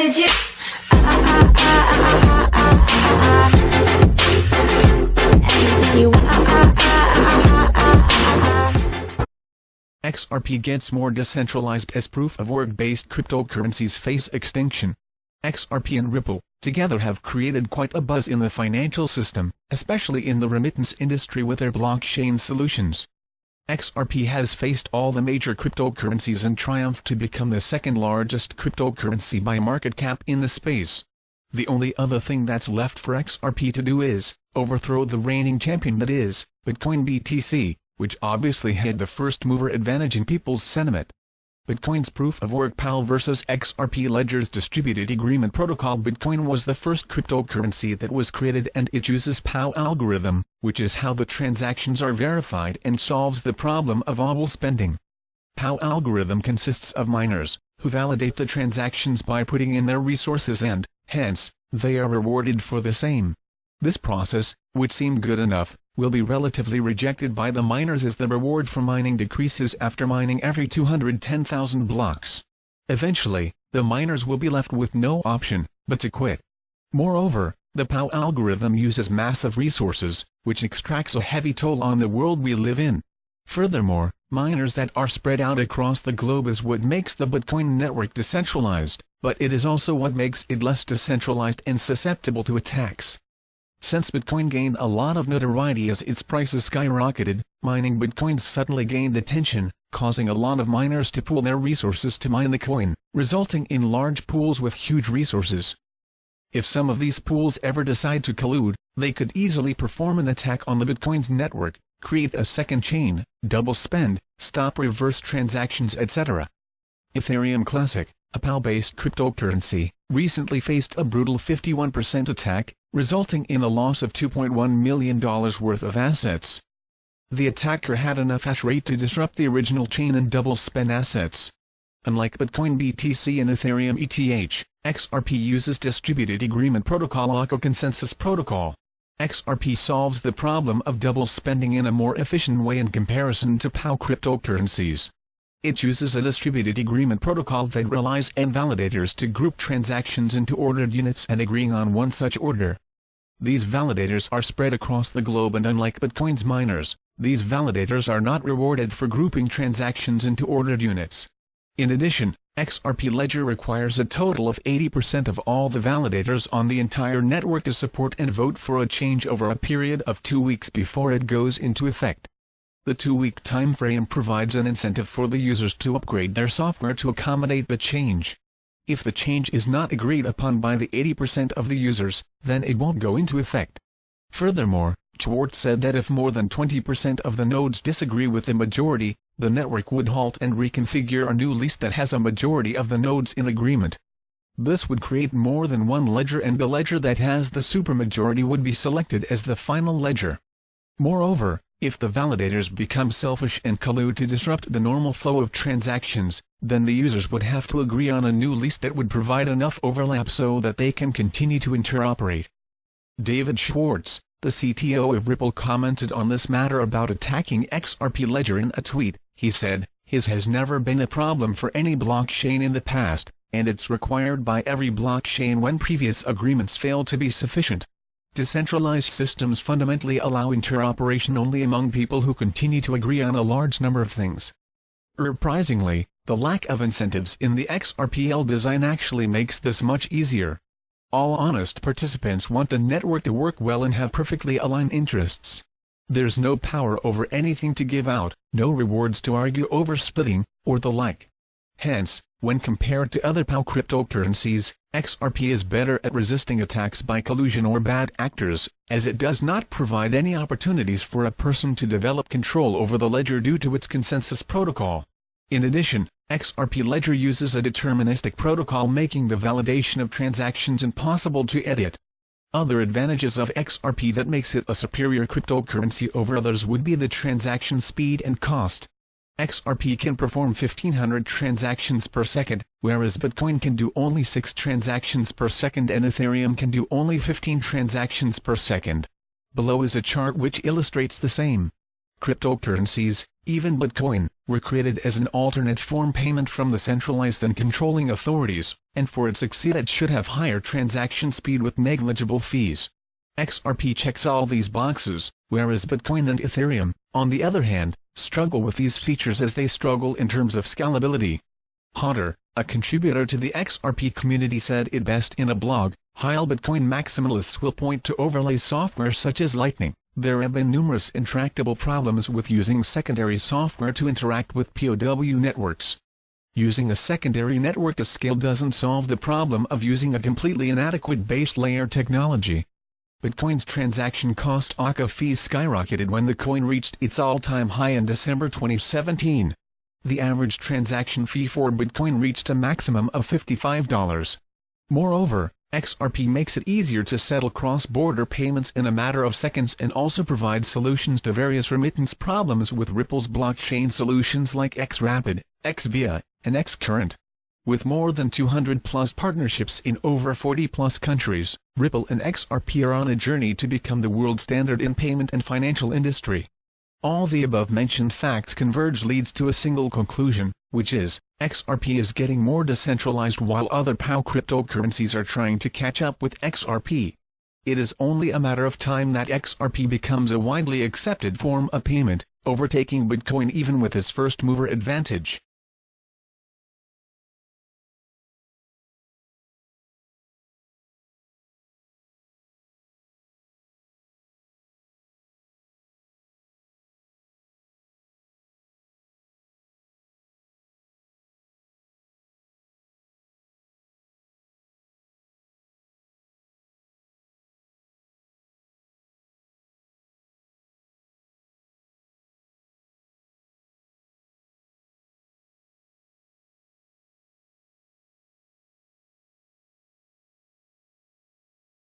legit. Anything you want. XRP gets more decentralized as proof-of-work-based cryptocurrencies face extinction. XRP and Ripple, together have created quite a buzz in the financial system, especially in the remittance industry with their blockchain solutions. XRP has faced all the major cryptocurrencies and triumphed to become the second largest cryptocurrency by market cap in the space. The only other thing that's left for XRP to do is overthrow the reigning champion, that is, Bitcoin BTC, which obviously had the first mover advantage in people's sentiment. Bitcoin's proof-of-work PAL versus XRP Ledger's distributed agreement protocol. Bitcoin was the first cryptocurrency that was created, and it uses PAL algorithm, which is how the transactions are verified and solves the problem of audible spending. PAL algorithm consists of miners, who validate the transactions by putting in their resources and, hence, they are rewarded for the same. This process, which seemed good enough, will be relatively rejected by the miners as the reward for mining decreases after mining every 210,000 blocks. Eventually, the miners will be left with no option but to quit. Moreover, the PAL algorithm uses massive resources, which extracts a heavy toll on the world we live in. Furthermore, miners that are spread out across the globe is what makes the Bitcoin network decentralized, but it is also what makes it less decentralized and susceptible to attacks. Since Bitcoin gained a lot of notoriety as its prices skyrocketed, mining Bitcoins suddenly gained attention, causing a lot of miners to pool their resources to mine the coin, resulting in large pools with huge resources. If some of these pools ever decide to collude, they could easily perform an attack on the Bitcoin's network, create a second chain, double spend, stop reverse transactions, etc. Ethereum Classic, a PAL-based cryptocurrency, recently faced a brutal 51% attack, resulting in a loss of $2.1 million worth of assets. The attacker had enough hash rate to disrupt the original chain and double spend assets. Unlike Bitcoin BTC and Ethereum ETH, XRP uses distributed agreement protocol or consensus protocol. XRP solves the problem of double spending in a more efficient way in comparison to PAL cryptocurrencies. It uses a distributed agreement protocol that relies on validators to group transactions into ordered units and agreeing on one such order. These validators are spread across the globe, and unlike Bitcoin's miners, these validators are not rewarded for grouping transactions into ordered units. In addition, XRP Ledger requires a total of 80% of all the validators on the entire network to support and vote for a change over a period of 2 weeks before it goes into effect. The 2-week time frame provides an incentive for the users to upgrade their software to accommodate the change. If the change is not agreed upon by the 80% of the users, then it won't go into effect. Furthermore, Schwartz said that if more than 20% of the nodes disagree with the majority, the network would halt and reconfigure a new list that has a majority of the nodes in agreement. This would create more than one ledger, and the ledger that has the supermajority would be selected as the final ledger. Moreover, if the validators become selfish and collude to disrupt the normal flow of transactions, then the users would have to agree on a new list that would provide enough overlap so that they can continue to interoperate. David Schwartz, the CTO of Ripple, commented on this matter about attacking XRP Ledger in a tweet. He said, "His has never been a problem for any blockchain in the past, and it's required by every blockchain when previous agreements fail to be sufficient. Decentralized systems fundamentally allow interoperation only among people who continue to agree on a large number of things." Surprisingly, the lack of incentives in the XRPL design actually makes this much easier. All honest participants want the network to work well and have perfectly aligned interests. There's no power over anything to give out, no rewards to argue over splitting, or the like. Hence, when compared to other PAL cryptocurrencies, XRP is better at resisting attacks by collusion or bad actors, as it does not provide any opportunities for a person to develop control over the ledger due to its consensus protocol. In addition, XRP Ledger uses a deterministic protocol, making the validation of transactions impossible to edit. Other advantages of XRP that makes it a superior cryptocurrency over others would be the transaction speed and cost. XRP can perform 1500 transactions per second, whereas Bitcoin can do only 6 transactions per second and Ethereum can do only 15 transactions per second. Below is a chart which illustrates the same. Cryptocurrencies, even Bitcoin, were created as an alternate form payment from the centralized and controlling authorities, and for its succeed it should have higher transaction speed with negligible fees. XRP checks all these boxes, whereas Bitcoin and Ethereum, on the other hand, struggle with these features as they struggle in terms of scalability. Hodder, a contributor to the XRP community, said it best in a blog, "While Bitcoin maximalists will point to overlay software such as Lightning, there have been numerous intractable problems with using secondary software to interact with POW networks. Using a secondary network to scale doesn't solve the problem of using a completely inadequate base layer technology." Bitcoin's transaction cost ACA fees skyrocketed when the coin reached its all-time high in December 2017. The average transaction fee for Bitcoin reached a maximum of $55. Moreover, XRP makes it easier to settle cross-border payments in a matter of seconds and also provides solutions to various remittance problems with Ripple's blockchain solutions like XRapid, XVIA, and XCurrent. With more than 200-plus partnerships in over 40-plus countries, Ripple and XRP are on a journey to become the world standard in payment and financial industry. All the above-mentioned facts converge leads to a single conclusion, which is, XRP is getting more decentralized while other POW cryptocurrencies are trying to catch up with XRP. It is only a matter of time that XRP becomes a widely accepted form of payment, overtaking Bitcoin even with its first-mover advantage.